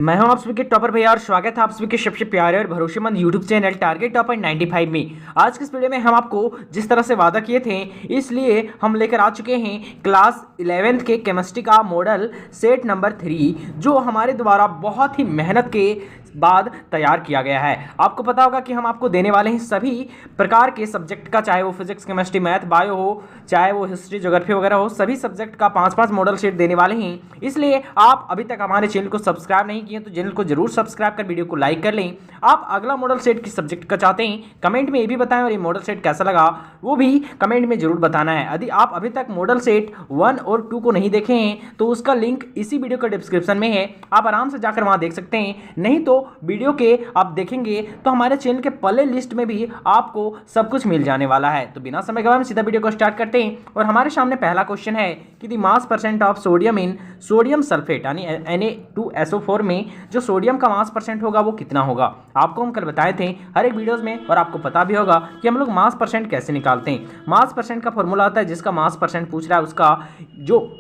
मैं हूं आप सभी के टॉपर भैया और स्वागत है आप सभी के सबसे प्यारे और भरोसेमंद यूट्यूब चैनल टारगेट टॉपर 95 में। आज के इस वीडियो में हम आपको जिस तरह से वादा किए थे इसलिए हम लेकर आ चुके हैं क्लास 11th के केमिस्ट्री का मॉडल सेट नंबर 3 जो हमारे द्वारा बहुत ही मेहनत के बाद तैयार किया गया है। आपको पता होगा कि हम आपको देने वाले हैं सभी प्रकार के सब्जेक्ट का, चाहे वो फिजिक्स, केमिस्ट्री, मैथ, बायो हो, चाहे वो हिस्ट्री, ज्योग्राफी वगैरह हो, सभी सब्जेक्ट का 5-5 मॉडल सेट देने वाले हैं। इसलिए आप अभी तक हमारे चैनल को सब्सक्राइब नहीं किए तो चैनल को जरूर सब्सक्राइब कर वीडियो को लाइक कर लें। आप अगला मॉडल सेट किस सब्जेक्ट का चाहते हैं कमेंट में ये भी बताएं और ये मॉडल सेट कैसा लगा वो भी कमेंट में जरूर बताना है। यदि आप अभी तक मॉडल सेट 1 और 2 को नहीं देखे हैं तो उसका लिंक इसी वीडियो के डिस्क्रिप्शन में है, आप आराम से जाकर वहां देख सकते हैं। नहीं तो वीडियो के आप देखेंगे तो हमारे चैनल के प्ले लिस्ट में भी आपको सब कुछ मिल जाने वाला है। तो बिना समय गवाए हम सीधा वीडियो को स्टार्ट करते हैं और हमारे सामने पहला क्वेश्चन है कि the mass percent of sodium in sodium sulphate यानी Na2SO4 में जो सोडियम का मास परसेंट होगा वो कितना होगा। आपको हम कल बताए थे हर एक वीडियोस में और आपको पता भी होगा कि हम लोग मास परसेंट कैसे निकालते हैं। मास परसेंट का फॉर्मूला होता है, जिसका मास परसेंट पूछ रहा है उसका जो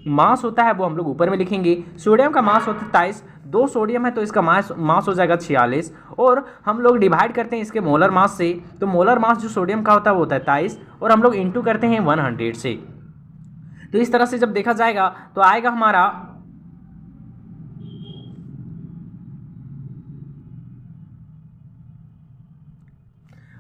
मास होता है वो हम लोग ऊपर में लिखेंगे। सोडियम का मास होता है 23, 2 सोडियम है तो इसका मास हो जाएगा 46 और हम लोग डिवाइड करते हैं इसके मोलर मास से। तो मोलर मास जो सोडियम का होता है वो होता है 23 और हम लोग इंटू करते हैं 100 से। तो इस तरह से जब देखा जाएगा तो आएगा हमारा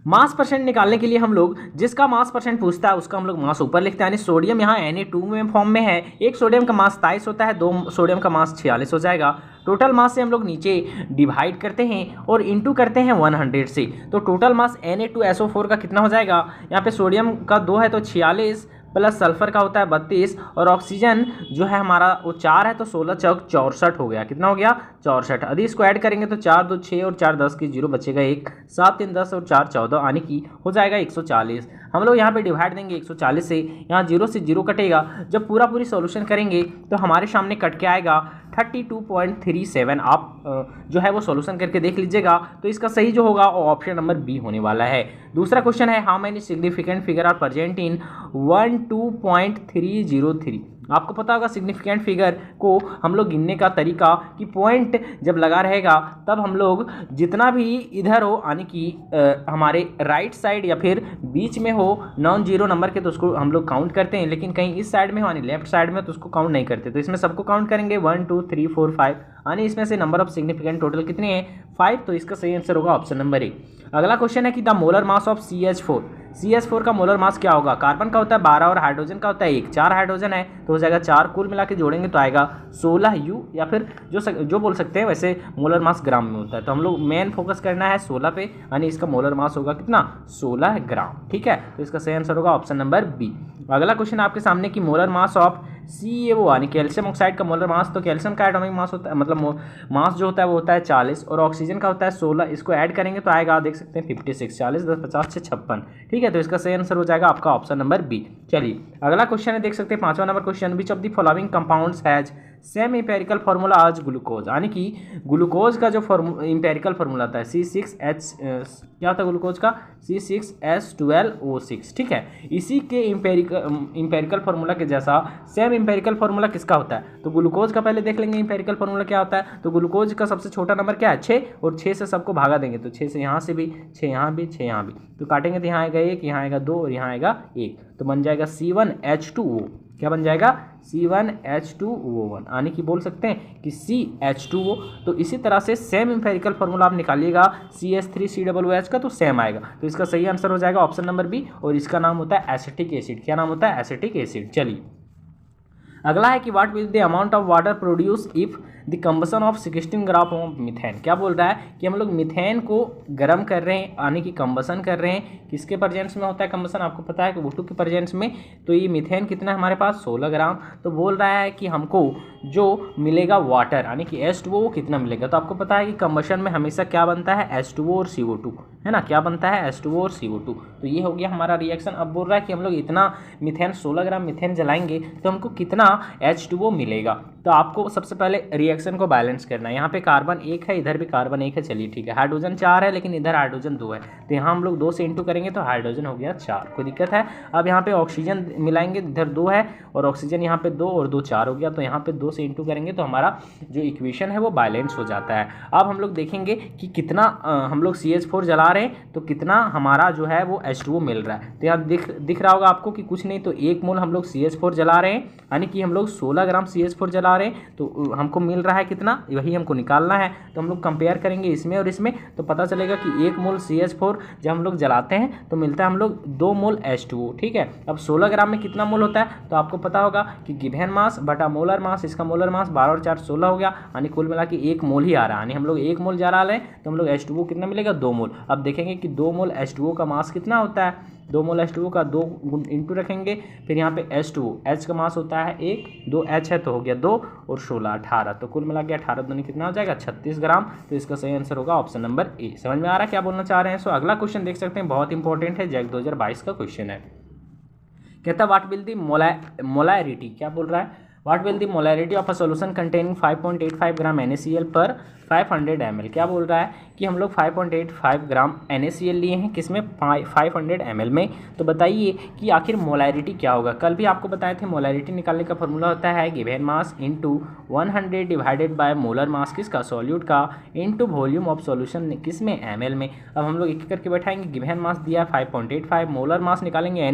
मास परसेंट निकालने के लिए हम लोग जिसका मास परसेंट पूछता है उसका हम लोग मास ऊपर लिखते हैं। यानी सोडियम यहाँ Na2 में फॉर्म में है, एक सोडियम का मास 23 होता है, 2 सोडियम का मास 46 हो जाएगा। टोटल मास से हम लोग नीचे डिवाइड करते हैं और इंटू करते हैं 100 से। तो टोटल मास Na2SO4 का कितना हो जाएगा, यहाँ पे सोडियम का 2 है तो 46 प्लस सल्फर का होता है 32 और ऑक्सीजन जो है हमारा वो 4 है तो 16 चौक 64 हो गया। कितना हो गया 64। यदि इसको ऐड करेंगे तो 4 2 6 और 4 10 की 0 बचेगा 1, 7 3 10 और 4 14 आने की हो जाएगा 140। हम लोग यहाँ पे डिवाइड देंगे 140 से, यहाँ 0 से 0 कटेगा। जब पूरी सॉल्यूशन करेंगे तो हमारे सामने कट के आएगा 32.37। आप जो है वो सॉल्यूशन करके देख लीजिएगा। तो इसका सही जो होगा वो ऑप्शन नंबर बी होने वाला है। दूसरा क्वेश्चन है how many significant figure are present in 12.303। आपको पता होगा सिग्निफिकेंट फिगर को हम लोग गिनने का तरीका कि पॉइंट जब लगा रहेगा तब हम लोग जितना भी इधर हो यानी कि हमारे राइट साइड या फिर बीच में हो नॉन जीरो नंबर के तो उसको हम लोग काउंट करते हैं, लेकिन कहीं इस साइड में हो यानी लेफ्ट साइड में तो उसको काउंट नहीं करते। तो इसमें सबको काउंट करेंगे 1 2 3 4 5 यानी इसमें से नंबर ऑफ सिग्निफिकेंट टोटल कितने हैं 5। तो इसका सही आंसर होगा ऑप्शन नंबर ए। अगला क्वेश्चन है कि the molar mass of CH4 का मोलर मास क्या होगा। कार्बन का होता है 12 और हाइड्रोजन का होता है 1, 4 हाइड्रोजन है तो हो जाएगा 4, कुल मिला के जोड़ेंगे तो आएगा 16U या फिर जो बोल सकते हैं वैसे मोलर मास ग्राम में होता है। तो हम लोग मेन फोकस करना है 16 पे यानी इसका मोलर मास होगा कितना 16 ग्राम। ठीक है, तो इसका सही आंसर होगा ऑप्शन नंबर बी। अगला क्वेश्चन आपके सामने कि मोलर मास ऑफ CaO यानी कैल्शियम ऑक्साइड का मोलर मास। तो कैल्शियम का एटॉमिक मास होता है मतलब मास जो होता है वो होता है 40 और ऑक्सीजन का होता है 16। इसको ऐड करेंगे तो आएगा देख सकते हैं 56, 40 10 50 से 56। ठीक है, तो इसका सही आंसर हो जाएगा आपका ऑप्शन नंबर बी। चलिए अगला क्वेश्चन है, देख सकते हैं 5वां number question, which of the following compounds has same empirical formula as glucose. यानी कि ग्लूकोज का जो इंपेरिकल फार्मूला आता है C6H क्या होता है ग्लूकोज का C6H12O6। ठीक है, इसी के इंपेरिकल फार्मूला के जैसा सेम इंपेरिकल फार्मूला किसका होता है। तो ग्लूकोज का पहले देख लेंगे इंपेरिकल फार्मूला क्या होता है। तो ग्लूकोज का सबसे छोटा नंबर क्या है 6 और 6 से सबको भागा देंगे तो 6 से यहाँ से भी 6 यहाँ भी 6 यहाँ भी, तो काटेंगे तो यहाँ आएगा 1, यहाँ आएगा 2 और यहाँ आएगा 1, तो बन जाएगा C1H2O। क्या बन जाएगा C1H2O1 यानी कि बोल सकते हैं कि CH2O। तो इसी तरह से सेम इंपेरिकल फार्मूला आप निकालिएगा CH3COOH का तो सेम आएगा। तो इसका सही आंसर हो जाएगा ऑप्शन नंबर बी और इसका नाम होता है एसिटिक एसिड। क्या नाम होता है एसिटिक एसिड। चलिए अगला है कि what will the amount of water produce if the combustion of 16 gram of methane. क्या बोल रहा है कि हम लोग मिथेन को गर्म कर रहे हैं यानी कि कंबसन कर रहे हैं। किसके प्रेजेंस में होता है कंबसन, आपको पता है कि O2 के प्रेजेंस में। तो ये मिथेन कितना है हमारे पास 16 ग्राम। तो बोल रहा है कि हमको जो मिलेगा वाटर यानी कि H2O कितना मिलेगा। तो आपको पता है कि कंबशन में हमेशा क्या बनता है H2O और CO2 है ना, क्या बनता है H2O और CO2। तो ये हो गया हमारा रिएक्शन। अब बोल रहा है कि हम लोग इतना मिथेन 16 ग्राम मिथेन जलाएंगे तो हमको कितना H2O मिलेगा। तो आपको सबसे पहले रिएक्शन को बैलेंस करना है। यहाँ पे कार्बन 1 है, इधर भी कार्बन 1 है, चलिए ठीक है। हाइड्रोजन 4 है लेकिन इधर हाइड्रोजन 2 है, तो यहाँ हम लोग 2 से इंटू करेंगे तो हाइड्रोजन हो गया 4, कोई दिक्कत है। अब यहाँ पे ऑक्सीजन मिलाएंगे, इधर 2 है और ऑक्सीजन यहाँ पे 2 और 2 4 हो गया, तो यहाँ पे 2 से इंटू करेंगे तो हमारा जो इक्वेशन है वो बैलेंस हो जाता है। अब हम लोग देखेंगे कि कितना हम लोग CH4 जला रहे हैं तो कितना हमारा जो है वो H2O मिल रहा है। तो यहाँ दिख रहा होगा आपको कि कुछ नहीं तो 1 मोल हम लोग CH4 जला रहे हैं, यानी कि हम लोग 16 ग्राम CH4 जला रहे हैं, तो हमको मिल रहा है कितना, वही हमको निकालना है। तो हम लोग कंपेयर करेंगे इसमें और इसमें, तो पता चलेगा कि 1 मोल CH4 जब हम लोग जलाते हैं तो मिलता है हम लोग 2 मोल H2O, ठीक है। अब 16 ग्राम में कितना मोल होता है तो आपको पता होगा कि गिवन मास बटा मोलर मास, इसका मोलर मास 12 और 4 16 हो गया, यानी कुल मिला के 1 मोल ही आ रहा है, यानी हम लोग 1 मोल जला लें तो हम लोग H2O कितना मिलेगा, 2 मोल। अब देखेंगे कि 2 मोल H2O का मास कितना होता है, 2 मोल H2O का 2 इंटू रखेंगे, फिर यहाँ पे H2O, H का मास होता है 1, 2 H है तो हो गया 2 और 16 18, तो कुल मिला के 18 दूनी कितना हो जाएगा 36 ग्राम। तो इसका सही आंसर होगा ऑप्शन नंबर ए। समझ में आ रहा है क्या बोलना चाह रहे हैं। सो अगला क्वेश्चन देख सकते हैं, बहुत इंपॉर्टेंट है, जैक 2022 का क्वेश्चन है। कहता है व्हाट विल दी मोलैरिटी, क्या बोल रहा है, what will the molarity of a solution containing 5.85 gram NaCl पर 500 ml। क्या बोल रहा है कि हम लोग 5.85 ग्राम NaCl लिए हैं, किसमें 500 ml में। तो बताइए कि आखिर मोलैरिटी क्या होगा। कल भी आपको बताए थे मोलैरिटी निकालने का फॉर्मूला होता है given mass into 100 divided by molar mass किसका, सॉल्यूट का, इंटू वॉल्यूम ऑफ सॉल्यूशन किसमें, ml में। अब हम लोग एक करके बैठाएंगे, गिवन मास दिया है 5.85, मोलर मास निकालेंगे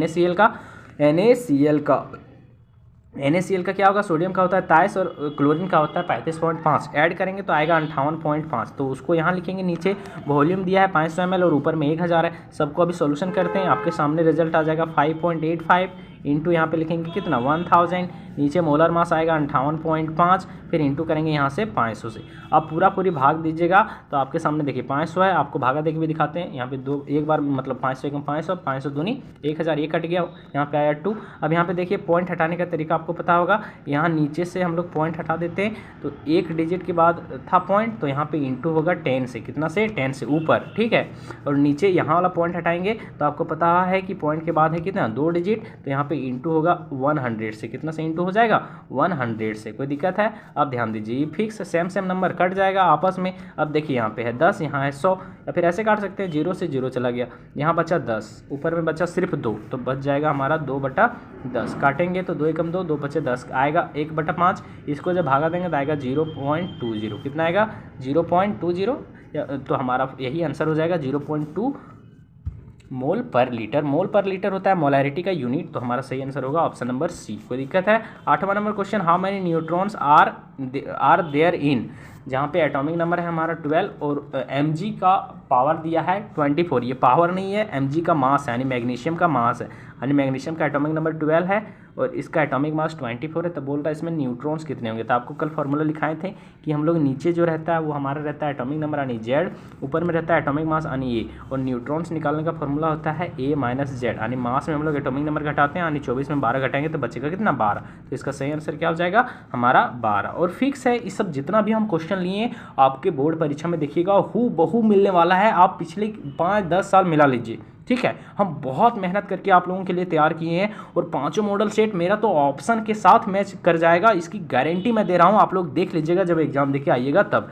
NaCl का क्या होगा, सोडियम का होता है 23 और क्लोरीन का होता है 35.5, ऐड करेंगे तो आएगा 58.5। तो उसको यहाँ लिखेंगे, नीचे वॉल्यूम दिया है 500 ml और ऊपर में 1000 है। सबको अभी सॉल्यूशन करते हैं, आपके सामने रिजल्ट आ जाएगा 5.85 इंटू यहाँ पे लिखेंगे कितना 1000, नीचे मोलर मास आएगा 58.5, फिर इंटू करेंगे यहाँ से 500 से। अब पूरी भाग दीजिएगा तो आपके सामने देखिए 500 है, आपको भागा देके भी दिखाते हैं। यहाँ पे दो एक बार मतलब 500 एकम 500, 500 दूनी 1000, ये कट गया, यहाँ पे आया 2। अब यहाँ पे देखिए पॉइंट हटाने का तरीका आपको पता होगा, यहाँ नीचे से हम लोग पॉइंट हटा देते हैं तो एक डिजिट के बाद था पॉइंट, तो यहाँ पे इंटू होगा 10 से, कितना से 10 से ऊपर, ठीक है। और नीचे यहाँ वाला पॉइंट हटाएंगे तो आपको पता है कि पॉइंट के बाद है कितना 2 डिजिट, तो यहाँ पे इंटू होगा 100 से, कितना से इंटू हो जाएगा 100 से। कोई दिक्कत है। अब ध्यान दीजिए फिक्स सेम नंबर कट जाएगा आपस में। अब देखिए यहाँ पे है 10, यहाँ है 100, या फिर ऐसे काट सकते हैं 0 से 0 चला गया, यहाँ बचा 10, ऊपर में बचा सिर्फ 2, तो बच जाएगा हमारा 2/10। काटेंगे तो 2 एकम 2, 2 बचे 10, आएगा 1/5। इसको जब भागा देंगे तो आएगा 0.20, कितना आएगा 0.20, तो हमारा यही आंसर हो जाएगा 0.2 मोल पर लीटर। मोल पर लीटर होता है मोलैरिटी का यूनिट, तो हमारा सही आंसर होगा ऑप्शन नंबर सी। कोई दिक्कत है। 8वां number question, how many neutrons are there in, जहाँ पे एटॉमिक नंबर है हमारा 12 और mg का पावर दिया है 24। ये पावर नहीं है, mg का मास है, यानी मैग्नीशियम का मास है, यानी मैग्नीशियम का एटॉमिक नंबर 12 है और इसका एटॉमिक मास 24 है। तो बोल रहा है इसमें न्यूट्रॉन्स कितने होंगे। तो आपको कल फार्मूला लिखाए थे कि हम लोग नीचे जो रहता है वो हमारा रहता है एटॉमिक नंबर यानी z, ऊपर में रहता है एटॉमिक मास यानी a, और न्यूट्रॉन्स निकालने का फार्मूला होता है a माइनस z, यानी मास में हम लोग एटॉमिक नंबर घटाते हैं, यानी 24 में 12 घटाएंगे तो बचेगा कितना 12। तो इसका सही आंसर क्या हो जाएगा हमारा 12। और फिक्स है, इस सब जितना भी हम क्वेश्चन लिए आपके बोर्ड परीक्षा में देखिएगा हू बहू मिलने वाला है। आप पिछले 5-10 साल मिला लीजिए, ठीक है। हम बहुत मेहनत करके आप लोगों के लिए तैयार किए हैं और पांचों मॉडल सेट मेरा तो ऑप्शन के साथ मैच कर जाएगा, इसकी गारंटी मैं दे रहा हूं। आप लोग देख लीजिएगा जब एग्जाम देके आइएगा तब।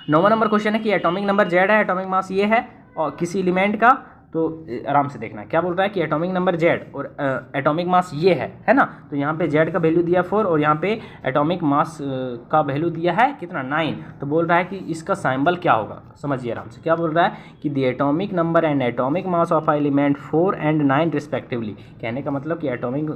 9वां नंबर क्वेश्चन है कि एटॉमिक नंबर z है, एटॉमिक मास ये है और किसी एलिमेंट का, तो आराम से देखना क्या बोल रहा है कि एटॉमिक नंबर z और एटॉमिक मास ये है ना। तो यहाँ पे z का वैल्यू दिया 4 और यहाँ पे एटॉमिक मास का वैल्यू दिया है कितना 9। तो बोल रहा है कि इसका सिंबल क्या होगा, समझिए आराम से। क्या बोल रहा है कि the atomic number and atomic mass of element 4 and 9 respectively. कहने का मतलब कि एटॉमिक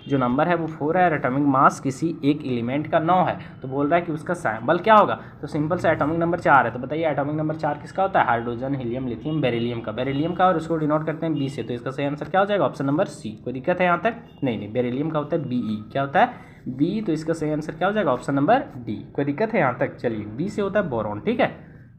जो नंबर है वो 4 है और एटॉमिक मास किसी एक एलिमेंट का 9 है। तो बोल रहा है कि उसका सिंबल क्या होगा। तो सिंपल से एटॉमिक नंबर 4 है, तो बताइए एटॉमिक नंबर 4 किसका होता है, हाइड्रोजन, हीलियम, लिथियम, बेरिलियम का, और उसको डिनोट करते हैं बी से। तो इसका सही आंसर क्या हो जाएगा ऑप्शन नंबर सी। कोई दिक्कत है यहाँ तक? नहीं, बेरिलियम का होता है बीई। क्या होता है बी, तो इसका सही आंसर क्या हो जाएगा ऑप्शन नंबर डी। कोई दिक्कत है यहाँ तक? चलिए बी से होता है बोरॉन, ठीक है।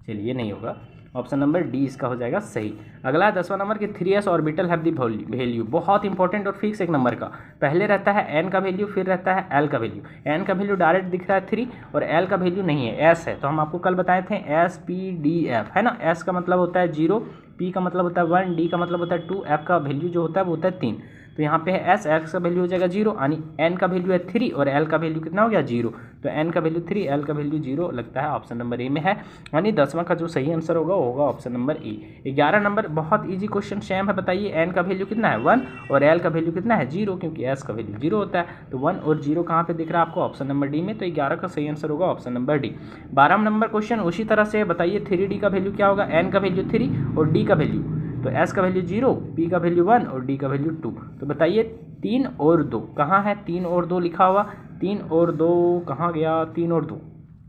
चलिए नहीं होगा, ऑप्शन नंबर डी इसका हो जाएगा सही। अगला है 10वां नंबर कि 3s orbital have the value. बहुत इंपॉर्टेंट और फिक्स एक नंबर का। पहले रहता है n का वैल्यू, फिर रहता है l का वैल्यू। n का वैल्यू डायरेक्ट दिख रहा है 3 और l का वैल्यू नहीं है, s है। तो हम आपको कल बताए थे s p d f है ना। s का मतलब होता है 0, p का मतलब होता है 1, d का मतलब होता है 2, f का वैल्यू जो होता है वो होता है 3। तो यहाँ पे है एस, एस का वैल्यू हो जाएगा 0, यानी एन का वैल्यू है 3 और एल का वैल्यू कितना हो गया 0, तो एन का वैल्यू 3, एल का वैल्यू 0 लगता है ऑप्शन नंबर ए में है, यानी 10वां का जो सही आंसर होगा वो होगा ऑप्शन नंबर ए। 11 नंबर बहुत ईजी क्वेश्चन सेम है, बताइए एन का वैल्यू कितना है 1 और एल का वैल्यू कितना है 0, क्योंकि एस का वैल्यू 0 होता है, तो 1 और 0 कहाँ पे दिख रहा है आपको ऑप्शन नंबर डी में, तो 11 का सही आंसर होगा option number D. 12 number question उसी तरह से बताइए 3D का वैल्यू क्या होगा, एन का वैल्यू 3 और डी का वैल्यू, तो एस का वैल्यू 0, पी का वैल्यू 1 और डी का वैल्यू 2, तो बताइए 3 और 2 कहाँ है, 3 और 2 लिखा हुआ, 3 और 2 कहाँ गया, 3 और 2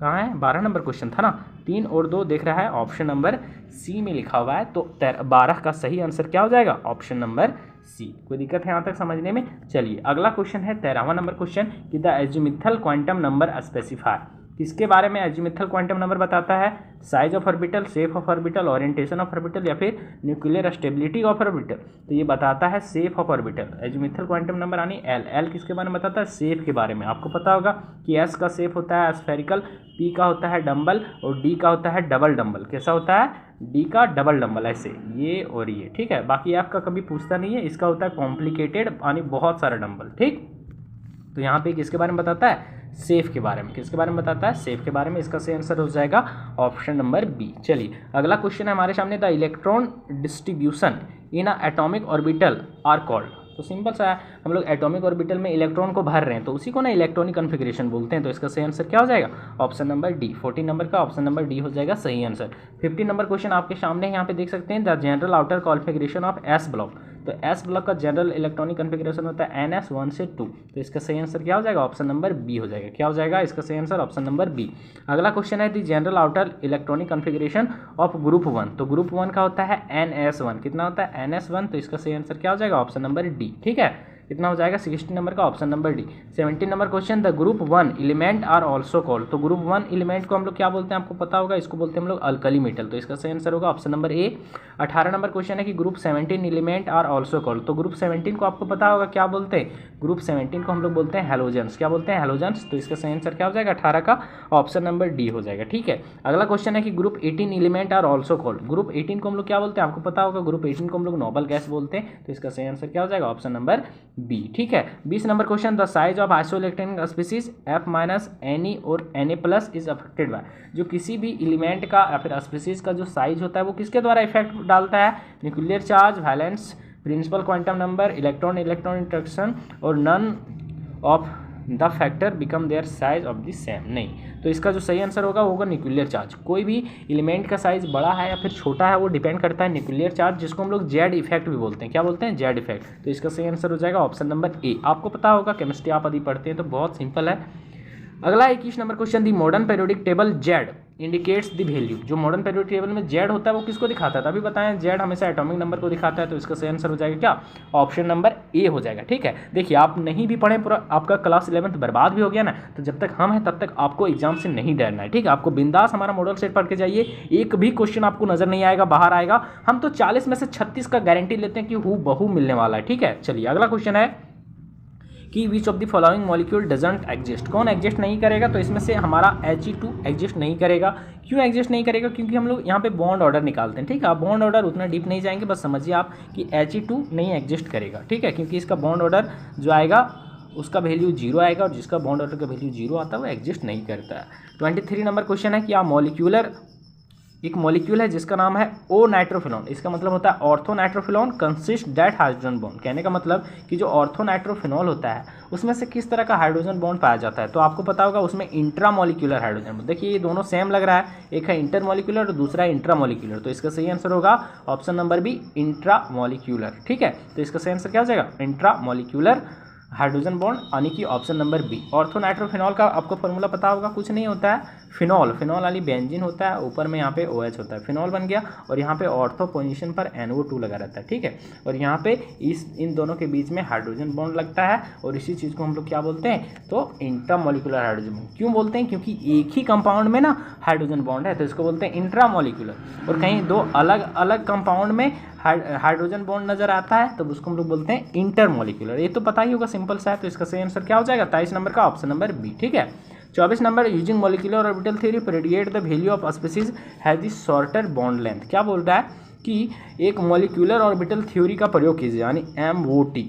कहाँ है, 12 नंबर क्वेश्चन था ना, 3 और 2 देख रहा है ऑप्शन नंबर सी में लिखा हुआ है, तो 12 का सही आंसर क्या हो जाएगा ऑप्शन नंबर सी। कोई दिक्कत है यहाँ तक समझने में? चलिए अगला क्वेश्चन है 13वां नंबर क्वेश्चन कि the azimuthal quantum number specify, किसके बारे में एजीमुथल क्वांटम नंबर बताता है, size of orbital, shape of orbital, orientation of orbital या फिर न्यूक्लियर स्टेबिलिटी ऑफ ऑर्बिटल, तो ये बताता है shape of orbital. Azimuthal quantum number यानी एल, एल किसके बारे में बताता है, शेप के बारे में। आपको पता होगा कि एस का शेप होता है स्फेरिकल, पी का होता है डम्बल और डी का होता है डबल डम्बल। कैसा होता है, डी का डबल डम्बल, ऐसे ये और ये, ठीक है। बाकी एफ का कभी पूछता नहीं है, इसका होता है कॉम्प्लिकेटेड यानी बहुत सारा डम्बल, ठीक। तो यहाँ पे किसके बारे में बताता है, सेफ के बारे में। किसके बारे में बताता है, सेफ के बारे में। इसका सही आंसर हो जाएगा ऑप्शन नंबर बी। चलिए अगला क्वेश्चन है हमारे सामने, the electron distribution in a atomic orbital are called, तो सिंपल सा है, हम लोग एटॉमिक ऑर्बिटल में इलेक्ट्रॉन को भर रहे हैं तो उसी को ना इलेक्ट्रॉनिक कन्फिग्रेशन बोलते हैं, तो इसका सही आंसर क्या हो जाएगा ऑप्शन नंबर डी। 14 नंबर का ऑप्शन नंबर डी हो जाएगा सही आंसर। 15 नंबर क्वेश्चन आपके सामने यहाँ पे देख सकते हैं, the general outer configuration of S block, तो एस ब्लॉक का जनरल इलेक्ट्रॉनिक कन्फिग्रेशन होता है NS 1 से 2, तो इसका सही आंसर क्या हो जाएगा ऑप्शन नंबर बी हो जाएगा। क्या हो जाएगा इसका सही आंसर ऑप्शन नंबर बी। अगला क्वेश्चन है the general outer electronic configuration of group 1, तो ग्रुप 1 का होता है NS1, कितना होता है NS1, तो इसका सही आंसर क्या हो जाएगा ऑप्शन नंबर डी, ठीक है। कितना हो जाएगा 16 नंबर का option number D. 17 number question, the group 1 element are also called, तो ग्रुप 1 एलिमेंट को हम लोग क्या बोलते हैं आपको पता होगा, इसको बोलते हैं हम लोग अल्कली मेटल, तो इसका सही आंसर होगा option number A. 18 number question है कि group 17 element are also called, तो ग्रुप 17 को आपको पता होगा क्या बोलते हैं, ग्रुप 17 को हम लोग बोलते हैं हेलोजेंस। क्या बोलते हैं हेलोजेंस, तो इसका सही आंसर क्या हो जाएगा 18 का ऑप्शन नंबर डी हो जाएगा, ठीक है। अगला क्वेश्चन है कि group 18 element are also called, group 18 को हम लोग क्या बोलते हैं आपको पता होगा, ग्रुप 18 को हम लोग नोबल गैस बोलते हैं, तो इसका सही आंसर क्या हो जाएगा ऑप्शन नंबर बी, ठीक है। 20 number question, the size of isoelectronic species F minus Na और Na plus is affected by, जो किसी भी एलिमेंट का या फिर स्पीसीज का जो साइज होता है वो किसके द्वारा इफेक्ट डालता है, nuclear charge, valence, principal quantum number, electron electron interaction और none of the factor become their size of the same, नहीं, तो इसका जो सही आंसर होगा वो होगा न्यूक्लियर चार्ज। कोई भी एलिमेंट का साइज बड़ा है या फिर छोटा है वो डिपेंड करता है न्यूक्लियर चार्ज, जिसको हम लोग जेड इफेक्ट भी बोलते हैं। क्या बोलते हैं, जेड इफेक्ट, तो इसका सही आंसर हो जाएगा ऑप्शन नंबर ए। आपको पता होगा, केमिस्ट्री आप यदि पढ़ते हैं तो बहुत सिंपल है। अगला 21 number question, the modern periodic table Z indicates the value, जो मॉडर्न पीरियोडिक टेबल में जेड होता है वो किसको दिखाता है, तभी बताएं जेड हमेशा एटॉमिक नंबर को दिखाता है, तो इसका सही आंसर हो जाएगा क्या ऑप्शन नंबर ए हो जाएगा, ठीक है। देखिए आप नहीं भी पढ़ें, पूरा आपका क्लास 11th बर्बाद भी हो गया ना, तो जब तक हम हैं तब तक आपको एग्जाम से नहीं डरना है, ठीक है। आपको बिंदास हमारा मॉडल सेट पढ़ के जाइए, एक भी क्वेश्चन आपको नजर नहीं आएगा, बाहर आएगा, हम तो 40 में से 36 का गारंटी लेते हैं कि हूबहू मिलने वाला है, ठीक है। चलिए अगला क्वेश्चन है कि विच of the following molecule doesn't exist, कौन एग्जिस्ट नहीं करेगा, तो इसमें से हमारा He2 एग्जिस्ट नहीं करेगा। क्यों एग्जिस्ट नहीं करेगा, क्योंकि हम लोग यहाँ पे बॉन्ड ऑर्डर निकालते हैं, ठीक है। आप बॉन्ड ऑर्डर उतना डीप नहीं जाएंगे, बस समझिए आप कि He2 नहीं एग्जिस्ट करेगा, ठीक है, क्योंकि इसका बॉन्ड ऑर्डर जो आएगा उसका वैल्यू 0 आएगा और जिसका बॉन्ड ऑर्डर का वैल्यू 0 आता है वो एग्जिस्ट नहीं करता है। 23 नंबर क्वेश्चन है कि आप मॉलिक्यूलर, एक मॉलिक्यूल है जिसका नाम है ओ नाइट्रोफिनॉन, इसका मतलब होता है ortho nitrophenol consist that hydrogen bond, कहने का मतलब कि जो ऑर्थो नाइट्रोफिनॉल होता है उसमें से किस तरह का हाइड्रोजन बॉन्ड पाया जाता है, तो आपको पता होगा उसमें इंट्रा मॉलिक्यूलर हाइड्रोजन बॉन्ड। देखिए ये दोनों सेम लग रहा है, एक है इंटर मॉलिक्यूलर और दूसरा है इंट्रा मॉलिक्यूलर, तो इसका सही आंसर होगा option number B intramolecular, ठीक है। तो इसका सही आंसर क्या हो जाएगा इंट्रा मॉलिक्यूलर हाइड्रोजन बॉन्ड, यानी कि option number B. Ortho nitrophenol का आपको फॉर्मूला पता होगा, कुछ नहीं होता है, फिनॉल, फिनॉल वाली बेंजीन होता है, ऊपर में यहाँ पे OH होता है, फिनॉल बन गया और यहाँ पे ऑर्थो पोजीशन पर NO2 लगा रहता है, ठीक है। और यहाँ पे इन दोनों के बीच में हाइड्रोजन बॉन्ड लगता है और इसी चीज़ को हम लोग क्या बोलते हैं, तो इंट्रामोलिकुलर हाइड्रोजन बॉन्ड। क्यों बोलते हैं, क्योंकि एक ही कंपाउंड में ना हाइड्रोजन बॉन्ड है, तो इसको बोलते हैं इंट्रामोलिकुलर। और कहीं दो अलग अलग कंपाउंड में हाइड्रोजन बॉन्ड नजर आता है तो उसको हम लोग बोलते हैं इंटरमोलिकुलर। ये तो पता ही होगा, सिंपल सा है, तो इसका सही आंसर क्या हो जाएगा 23 नंबर का ऑप्शन नंबर बी, ठीक है। 24 number, using molecular orbital theory predicate the value of species has the shorter bond length. क्या बोल रहा है कि एक मॉलिक्यूलर ऑर्बिटल थ्योरी का प्रयोग कीजिए, यानी MOT,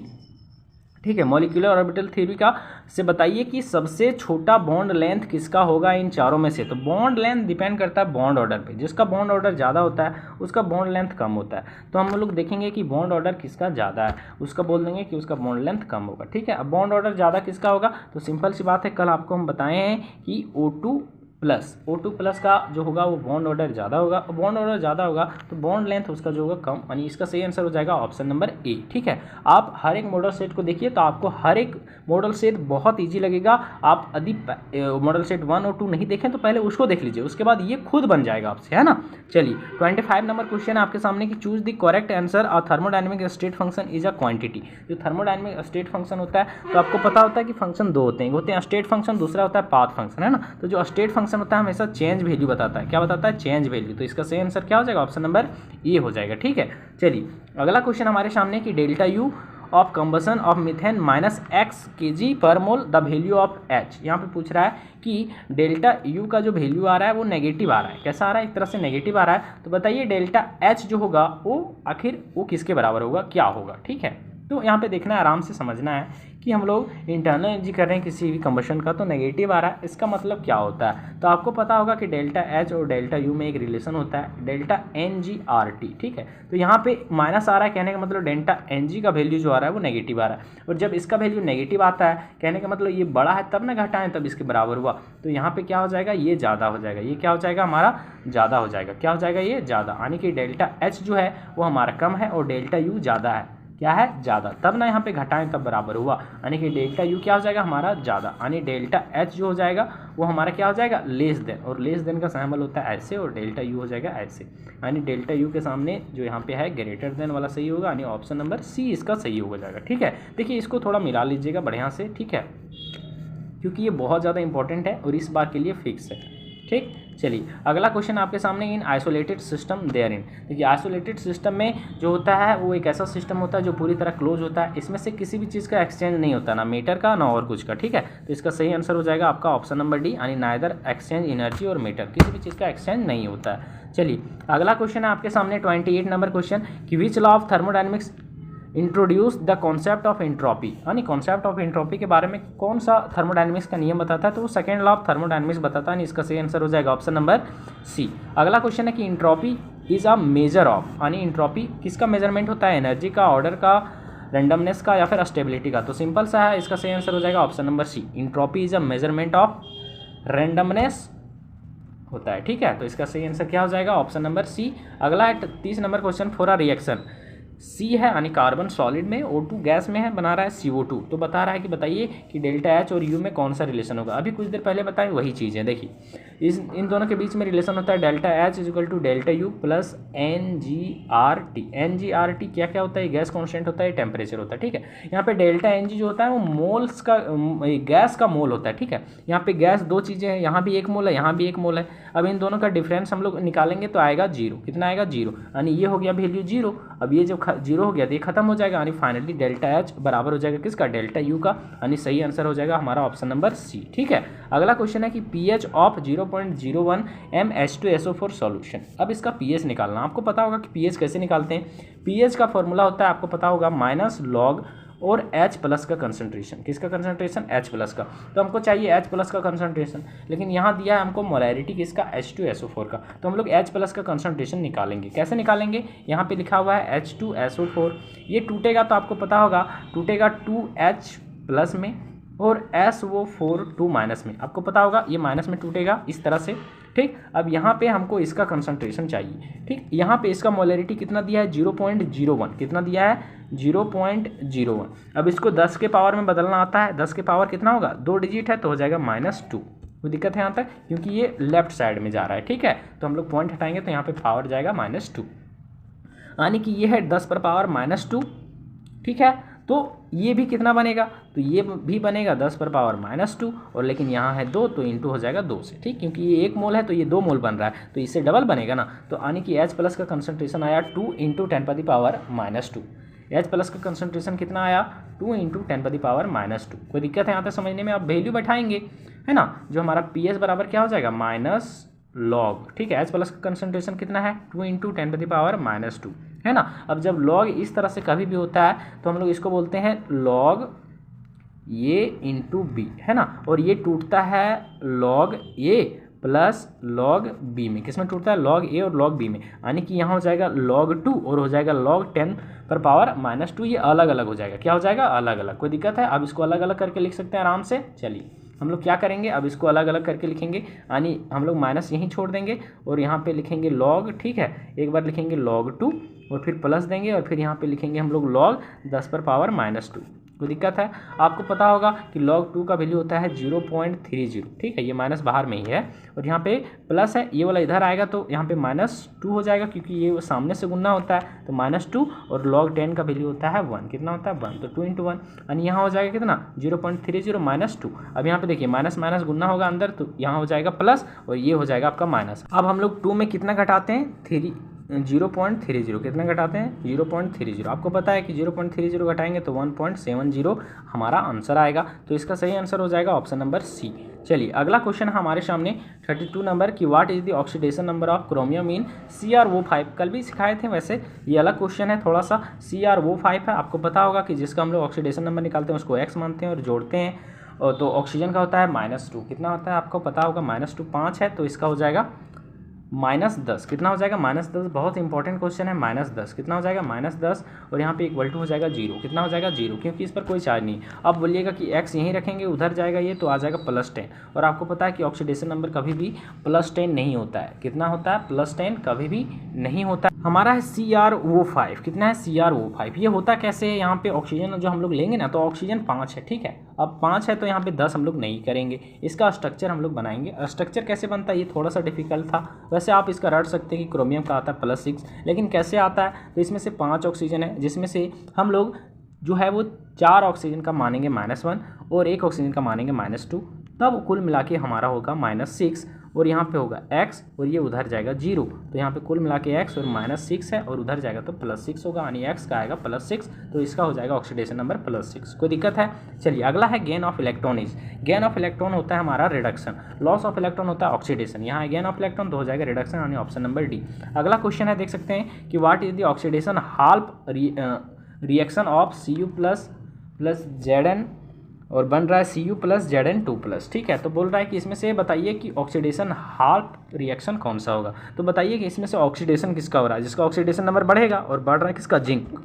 ठीक है। मॉलिक्यूलर ऑर्बिटल थ्योरी का से बताइए कि सबसे छोटा बॉन्ड लेंथ किसका होगा इन चारों में से। तो बॉन्ड लेंथ डिपेंड करता है बॉन्ड ऑर्डर पे, जिसका बॉन्ड ऑर्डर ज़्यादा होता है उसका बॉन्ड लेंथ कम होता है। तो हम लोग देखेंगे कि बॉन्ड ऑर्डर किसका ज़्यादा है, उसका बोल देंगे कि उसका बॉन्ड लेंथ कम होगा। ठीक है। अब बॉन्ड ऑर्डर ज़्यादा किसका होगा, तो सिंपल सी बात है, कल आपको हम बताए हैं कि O2+ का जो होगा वो बॉन्ड ऑर्डर ज़्यादा होगा, और बॉन्ड ऑर्डर ज़्यादा होगा तो बॉन्ड लेंथ उसका जो होगा कम, यानी इसका सही आंसर हो जाएगा ऑप्शन नंबर ए। ठीक है। आप हर एक मॉडल सेट को देखिए तो आपको हर एक मॉडल सेट बहुत ईजी लगेगा। आप यदि मॉडल सेट 1 और 2 नहीं देखें तो पहले उसको देख लीजिए, उसके बाद ये खुद बन जाएगा आपसे, है ना। चलिए 25 नंबर क्वेश्चन है आपके सामने कि चूज द करेक्ट आंसर। और thermodynamic state function is a quantity. जो थर्मोडायनेमिक स्टेट फंक्शन होता है तो आपको पता होता है कि फंक्शन दो होते हैं स्टेट फंक्शन, दूसरा होता है पाथ फंक्शन, है ना। तो जो स्टेट फंक्शन होता है हमेशा चेंज वैल्यू बताता है। क्या बताता है, चेंज वैल्यू। तो इसका सही आंसर क्या हो जाएगा, ऑप्शन नंबर ए हो जाएगा। ठीक है। चलिए अगला क्वेश्चन हमारे सामने कि delta U of combustion of methane -x kg/mol the value of H। यहाँ पे पूछ रहा है कि डेल्टा यू का जो वैल्यू आ रहा है वो नेगेटिव आ रहा है। कैसा आ रहा है, एक तरह से नेगेटिव आ रहा है। तो बताइए डेल्टा H जो होगा वो आखिर वो किसके बराबर होगा, क्या होगा। ठीक है। तो यहाँ पे देखना है, आराम से समझना है कि हम लोग इंटरनल एनर्जी कर रहे हैं किसी भी कंबशन का, तो नेगेटिव आ रहा है, इसका मतलब क्या होता है। तो आपको पता होगा कि डेल्टा H और डेल्टा यू में एक रिलेशन होता है, डेल्टा NGRT। ठीक है। तो यहाँ पे माइनस आ रहा है, कहने का मतलब डेल्टा NG का वैल्यू जो आ रहा है वो नेगेटिव आ रहा है। और जब इसका वैल्यू नेगेटिव आता है, कहने का मतलब ये बड़ा है तब ना घटाएं तब इसके बराबर हुआ। तो यहाँ पे क्या हो जाएगा, ये ज़्यादा हो जाएगा। ये क्या हो जाएगा, हमारा ज़्यादा हो जाएगा। क्या हो जाएगा, ये ज़्यादा, यानी कि डेल्टा H जो है वो हमारा कम है और डेल्टा यू ज़्यादा है। क्या है, ज़्यादा, तब ना यहाँ पे घटाएं तब बराबर हुआ, यानी कि डेल्टा यू क्या हो जाएगा हमारा ज़्यादा, यानी डेल्टा एच जो हो जाएगा वो हमारा क्या हो जाएगा, लेस देन। और लेस देन का सिंबल होता है ऐसे, और डेल्टा यू हो जाएगा ऐसे, यानी डेल्टा यू के सामने जो यहाँ पे है ग्रेटर देन वाला सही होगा, यानी ऑप्शन नंबर सी इसका सही हो जाएगा। ठीक है। देखिए इसको थोड़ा मिला लीजिएगा बढ़िया से, ठीक है, क्योंकि ये बहुत ज़्यादा इंपॉर्टेंट है और इस बार के लिए फिक्स है। ठीक। चलिए अगला क्वेश्चन आपके सामने, in isolated system there in. देखिए आइसोलेटेड सिस्टम में जो होता है वो एक ऐसा सिस्टम होता है जो पूरी तरह क्लोज होता है, इसमें से किसी भी चीज़ का एक्सचेंज नहीं होता, ना मैटर का ना और कुछ का। ठीक है। तो इसका सही आंसर हो जाएगा आपका ऑप्शन नंबर डी, यानी नाइदर एक्सचेंज एनर्जी और मैटर, किसी भी चीज़ का एक्सचेंज नहीं होता है। चलिए अगला क्वेश्चन है आपके सामने 28 नंबर क्वेश्चन कि which law of thermodynamics introduce the concept of entropy, यानी कॉन्सेप्ट ऑफ एंट्रोपी के बारे में कौन सा थर्मोडायनेमिक्स का नियम बताता है, तो वो सेकंड लॉ ऑफ थर्मोडायनेमिक्स बताता है। इसका सही आंसर हो जाएगा ऑप्शन नंबर सी। अगला क्वेश्चन है कि entropy is a measure of, यानी एंट्रोपी किसका मेजरमेंट होता है, एनर्जी का, ऑर्डर का, रैंडमनेस का या फिर स्टेबिलिटी का। तो सिंपल सा है, इसका सही आंसर हो जाएगा option number C. Entropy is a measurement of randomness होता है। ठीक है। तो इसका सही आंसर क्या हो जाएगा, ऑप्शन नंबर सी। अगला है 30 number question, for a reaction C है, यानी कार्बन सॉलिड में, O2 गैस में है, बना रहा है CO2। तो बता रहा है कि बताइए कि डेल्टा H और U में कौन सा रिलेशन होगा। अभी कुछ देर पहले बताएं वही चीज़ है। देखिए इन दोनों के बीच में रिलेशन होता है delta H = delta U plus NGRT। NGRT क्या क्या होता है, गैस कॉन्स्टेंट होता है, टेम्परेचर होता है। ठीक है। यहाँ पे डेल्टा NG जो होता है वो मोल्स का, गैस का मोल होता है। ठीक है। यहाँ पे गैस दो चीज़ें हैं, यहाँ भी एक मोल है, यहाँ भी एक मोल है। अब इन दोनों का डिफरेंस हम लोग निकालेंगे तो आएगा 0। कितना आएगा, 0, यानी ये हो गया वैल्यू 0। अब ये जब 0 हो गया तो ये खत्म हो जाएगा, यानी फाइनली डेल्टा H बराबर हो जाएगा किसका, डेल्टा U का, यानी सही आंसर हो जाएगा हमारा ऑप्शन नंबर सी। ठीक है। अगला क्वेश्चन है कि pH ऑफ 0.01 mH2SO4 सॉल्यूशन। अब इसका pH निकालना, आपको पता होगा कि pH कैसे निकालते हैं। pH का फॉर्मूला होता है, आपको पता होगा, -log और H+ का कंसंट्रेशन, किसका कंसंट्रेशन, H+ का। तो हमको चाहिए H+ का कंसंट्रेशन, लेकिन यहाँ दिया है हमको मोलैरिटी किसका, H2SO4 का। तो हम लोग H+ का कंसंट्रेशन निकालेंगे। कैसे निकालेंगे, यहाँ पे लिखा हुआ है H2SO4, ये टूटेगा तो आपको पता होगा, टूटेगा 2H+ में और SO4 2- में, आपको पता होगा ये माइनस में टूटेगा इस तरह से। ठीक। अब यहाँ पे हमको इसका कंसंट्रेशन चाहिए। ठीक। यहाँ पे इसका मोलैरिटी कितना दिया है, 0.01, कितना दिया है, 0.01। अब इसको 10 के पावर में बदलना आता है, 10 के पावर कितना होगा, 2 डिजिट है तो हो जाएगा -2। कोई दिक्कत है यहाँ तक, क्योंकि ये लेफ्ट साइड में जा रहा है। ठीक है। तो हम लोग पॉइंट हटाएंगे तो यहाँ पे पावर जाएगा -2, यानी कि ये है 10 पर पावर -2। ठीक है। तो ये भी कितना बनेगा, तो ये भी बनेगा 10 पर पावर -2, और लेकिन यहाँ है 2 तो इंटू हो जाएगा 2 से। ठीक। क्योंकि ये 1 मोल है तो ये 2 मोल बन रहा है, तो इससे डबल बनेगा ना। तो यानी कि H+ का कंसंट्रेशन आया 2 × 10⁻²। H+ का कंसंट्रेशन कितना आया, 2 × 10⁻²। कोई दिक्कत है यहाँ तक समझने में, आप वैल्यू बैठाएंगे, है ना। जो हमारा pH बराबर क्या हो जाएगा, -log। ठीक है। H+ का कंसंट्रेशन कितना है, 2 × 10⁻², है ना। अब जब log इस तरह से कभी भी होता है तो हम लोग इसको बोलते हैं log ए इंटू बी, है ना, और ये टूटता है log ए प्लस log बी में। किस में टूटता है? log ए और log बी में, यानी कि यहाँ हो जाएगा log 2 और हो जाएगा log 10 पर पावर -2। ये अलग अलग हो जाएगा, क्या हो जाएगा? अलग अलग। कोई दिक्कत है? अब इसको अलग अलग करके लिख सकते हैं आराम से। चलिए हम लोग क्या करेंगे, अब इसको अलग अलग करके लिखेंगे, यानी हम लोग माइनस यहीं छोड़ देंगे और यहाँ पे लिखेंगे log, ठीक है, एक बार लिखेंगे log 2 और फिर प्लस देंगे और फिर यहाँ पे लिखेंगे हम लोग log 10 पर पावर -2। कोई दिक्कत है? आपको पता होगा कि log 2 का वैल्यू होता है 0.30, ठीक है, ये माइनस बाहर में ही है और यहाँ पे प्लस है, ये वाला इधर आएगा तो यहाँ पे -2 हो जाएगा क्योंकि ये सामने से गुना होता है, तो -2 और log 10 का वैल्यू होता है 1। कितना होता है? 1, तो 2 × 1, यानी यहाँ हो जाएगा कितना? 0.30 -2। अब यहाँ पे देखिए माइनस माइनस गुना होगा अंदर, तो यहाँ हो जाएगा प्लस और ये हो जाएगा आपका माइनस। अब हम लोग 2 में कितना घटाते हैं? 0.30। कितना घटाते हैं? 0.30। आपको पता है कि 0.30 घटाएंगे तो 1.70 हमारा आंसर आएगा, तो इसका सही आंसर हो जाएगा ऑप्शन नंबर सी। चलिए अगला क्वेश्चन है हमारे सामने 32 नंबर की, what is the oxidation number of chromium in CrO5। कल भी सिखाए थे, वैसे ये अलग क्वेश्चन है थोड़ा सा। CrO5 है, आपको पता होगा कि जिसका हम लोग ऑक्सीडेशन नंबर निकालते हैं उसको x मानते हैं और जोड़ते हैं, और तो ऑक्सीजन का होता है -2। कितना होता है आपको पता होगा? -2 5 है, तो इसका हो जाएगा -10। कितना हो जाएगा? -10। बहुत इंपॉर्टेंट क्वेश्चन है। -10 कितना हो जाएगा? -10 और यहाँ पे इक्वल टू हो जाएगा 0। कितना हो जाएगा? 0, क्योंकि इस पर कोई चार्ज नहीं। अब बोलिएगा कि x यहीं रखेंगे, उधर जाएगा ये, तो आ जाएगा +10। और आपको पता है कि ऑक्सीडेशन नंबर कभी भी +10 नहीं होता है। कितना होता है? +10 कभी भी नहीं होता है। हमारा है CrO5। कितना है? CrO5। ये होता कैसे है? यहाँ पे ऑक्सीजन जो हम लोग लेंगे ना, तो ऑक्सीजन 5 है, ठीक है। अब 5 है तो यहाँ पे 10 हम लोग नहीं करेंगे, इसका स्ट्रक्चर हम लोग बनाएंगे। स्ट्रक्चर कैसे बनता है ये थोड़ा सा डिफिकल्ट था, वैसे आप इसका रट सकते हैं कि क्रोमियम का आता है +6, लेकिन कैसे आता है? तो इसमें से 5 ऑक्सीजन है, जिसमें से हम लोग जो है वो 4 ऑक्सीजन का मानेंगे -1 और 1 ऑक्सीजन का मानेंगे -2, तब कुल मिला के हमारा होगा -6 और यहाँ पे होगा x और ये उधर जाएगा 0, तो यहाँ पे कुल मिला के x और -6 है और उधर जाएगा तो +6 होगा, यानी x का आएगा +6, तो इसका हो जाएगा ऑक्सीडेशन नंबर +6। कोई दिक्कत है? चलिए अगला है gain of electron is. Gain of electron होता है हमारा रिडक्शन, लॉस ऑफ इलेक्ट्रॉन होता है ऑक्सीडेशन। यहाँ है गेन ऑफ इलेक्ट्रॉन तो हो जाएगा रिडक्शन, यानी ऑप्शन नंबर डी। अगला क्वेश्चन है, देख सकते हैं कि what is the oxidation half reaction of Cu+ Zn और बन रहा है Cu+ Zn2+, ठीक है। तो बोल रहा है कि इसमें से बताइए कि ऑक्सीडेशन हाल्फ रिएक्शन कौन सा होगा। तो बताइए कि इसमें से ऑक्सीडेशन किसका हो रहा है, जिसका ऑक्सीडेशन नंबर बढ़ेगा, और बढ़ रहा है किसका? जिंक।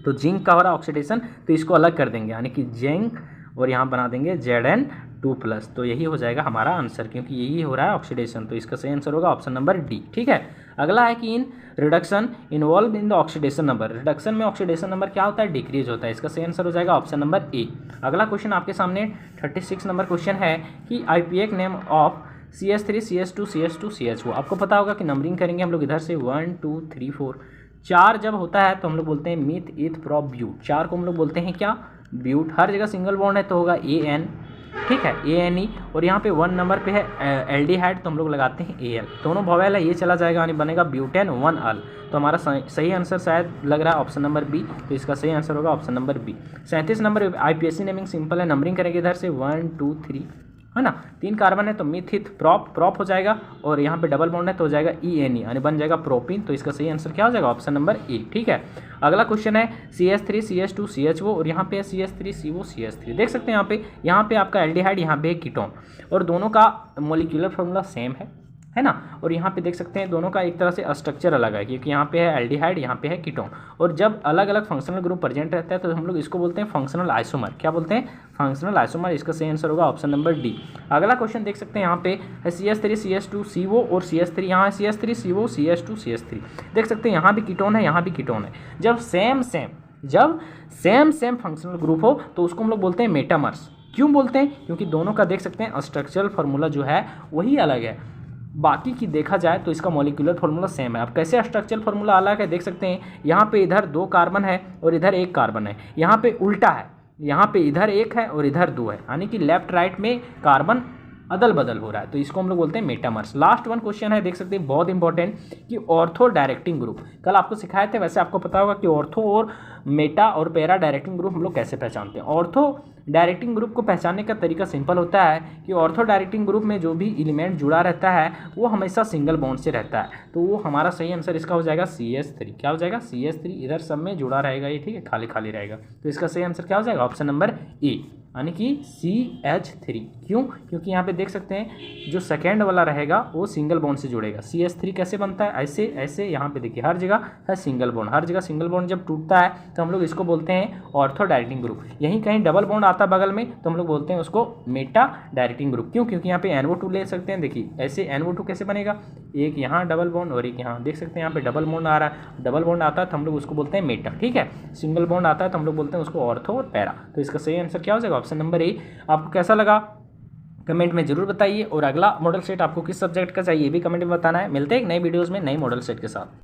तो जिंक का हो रहा है ऑक्सीडेशन, तो इसको अलग कर देंगे, यानी कि जिंक और यहाँ बना देंगे Zn2+, तो यही हो जाएगा हमारा आंसर, क्योंकि यही हो रहा है ऑक्सीडेशन, तो इसका सही आंसर होगा ऑप्शन नंबर डी, ठीक है। अगला है कि in reduction involve in the oxidation number. Reduction में ऑक्सीडेशन नंबर क्या होता है? डिक्रीज होता है, इसका सही आंसर हो जाएगा ऑप्शन नंबर ए। अगला क्वेश्चन आपके सामने 36 नंबर क्वेश्चन है कि IUPAC name of CH3 CH2 CH2 CH4। आपको पता होगा कि नंबरिंग करेंगे हम लोग इधर से 1 2 3 4। 4 जब होता है तो हम लोग बोलते हैं मिथ ईथ प्रोप ब्यूट। 4 को हम लोग बोलते हैं क्या? ब्यूट। हर जगह सिंगल बॉन्ड है तो होगा AN, ठीक है, ANE। और यहाँ पे 1 नंबर पे है एल्डिहाइड, तो हम लोग लगाते हैं AL। दोनों वोवेल है, ये चला जाएगा, यानी बनेगा ब्यूटेन 1 अल। तो हमारा सही आंसर शायद लग रहा है ऑप्शन नंबर बी, तो इसका सही आंसर होगा option number B. 37 number IPSC naming simple है, नंबरिंग करेंगे इधर से 1 2 3, है ना। 3 कार्बन है तो मिथिथ प्रोप हो जाएगा, और यहाँ पे डबल बॉन्ड है तो हो जाएगा ENE, यानी बन जाएगा प्रोपिन। तो इसका सही आंसर क्या हो जाएगा? ऑप्शन नंबर ए, ठीक है। अगला क्वेश्चन है CH3 CH2 CHO और यहाँ पे है CH3 CO CH3। देख सकते हैं यहाँ पे आपका एल्डिहाइड, यहाँ पे कीटोन, और दोनों का मोलिकुलर फॉर्मूला सेम है ना। और यहाँ पे देख सकते हैं दोनों का एक तरह से स्ट्रक्चर अलग है, क्योंकि यहाँ पे है एल्डिहाइड, यहाँ पे है कीटोन, और जब अलग अलग फंक्शनल ग्रुप प्रेजेंट रहता है तो हम लोग इसको बोलते हैं फंक्शनल आइसोमर। क्या बोलते हैं? Functional isomer. इसका सही आंसर होगा ऑप्शन नंबर डी। अगला क्वेश्चन देख सकते हैं, यहाँ पे है CH3 CH2 CO और CH3, यहाँ है CH3 CO CH2 CH3। देख सकते हैं यहाँ भी कीटोन है, यहाँ भी कीटोन है। जब सेम फंक्शनल ग्रुप हो तो उसको हम लोग बोलते हैं मेटामर्स। क्यों बोलते हैं? क्योंकि दोनों का देख सकते हैं स्ट्रक्चरल फार्मूला जो है वही अलग है, बाकी की देखा जाए तो इसका मॉलिक्यूलर फार्मूला सेम है। अब कैसे स्ट्रक्चरल फार्मूला अलग है देख सकते हैं, यहाँ पे इधर 2 कार्बन है और इधर 1 कार्बन है, यहाँ पे उल्टा है, यहाँ पे इधर 1 है और इधर 2 है, यानी कि लेफ्ट राइट में कार्बन अदल बदल हो रहा है, तो इसको हम लोग बोलते हैं मेटामर्स। लास्ट वन क्वेश्चन है, देख सकते हैं बहुत इंपॉर्टेंट, कि ऑर्थो डायरेक्टिंग ग्रुप कल आपको सिखाए थे, वैसे आपको पता होगा कि ऑर्थो और मेटा और पैरा डायरेक्टिंग ग्रुप हम लोग कैसे पहचानते हैं। ऑर्थो डायरेक्टिंग ग्रुप को पहचानने का तरीका सिंपल होता है कि ऑर्थो डायरेक्टिंग ग्रुप में जो भी एलिमेंट जुड़ा रहता है वो हमेशा सिंगल बॉन्ड से रहता है, तो वो हमारा सही आंसर इसका हो जाएगा CH3। क्या हो जाएगा? CH3। इधर सब में जुड़ा रहेगा ये, ठीक है, खाली खाली रहेगा, तो इसका सही आंसर क्या हो जाएगा? ऑप्शन नंबर ए, यानी कि CH3। क्यों? क्योंकि यहाँ पे देख सकते हैं जो सेकेंड वाला रहेगा वो सिंगल बॉन्ड से जुड़ेगा। CH3 कैसे बनता है? ऐसे ऐसे, यहाँ पे देखिए हर जगह है सिंगल बॉन्ड, हर जगह सिंगल बॉन्ड जब टूटता है तो हम लोग इसको बोलते हैं ऑर्थो डायरेक्टिंग ग्रुप। यहीं कहीं डबल बॉन्ड आता है बगल में तो हम लोग बोलते हैं उसको मेटा डायरेक्टिंग ग्रुप। क्यों? क्योंकि यहाँ पे NO2 ले सकते हैं, देखिए ऐसे NO2 कैसे बनेगा, एक यहाँ डबल बॉन्ड और एक यहाँ, देख सकते हैं यहाँ पे डबल बॉन्ड आ रहा है, डबल बॉन्ड आता है तो हम लोग उसको बोलते हैं मेटा, ठीक है। सिंगल बॉन्ड आता है तो हम लोग बोलते हैं उसको ऑर्थो और पैरा। तो इसका सही आंसर क्या हो जाएगा? ऑप्शन नंबर ए। आपको कैसा लगा कमेंट में जरूर बताइए, और अगला मॉडल सेट आपको किस सब्जेक्ट का चाहिए ये भी कमेंट में बताना है। मिलते हैं एक नई वीडियोज़ में नई मॉडल सेट के साथ।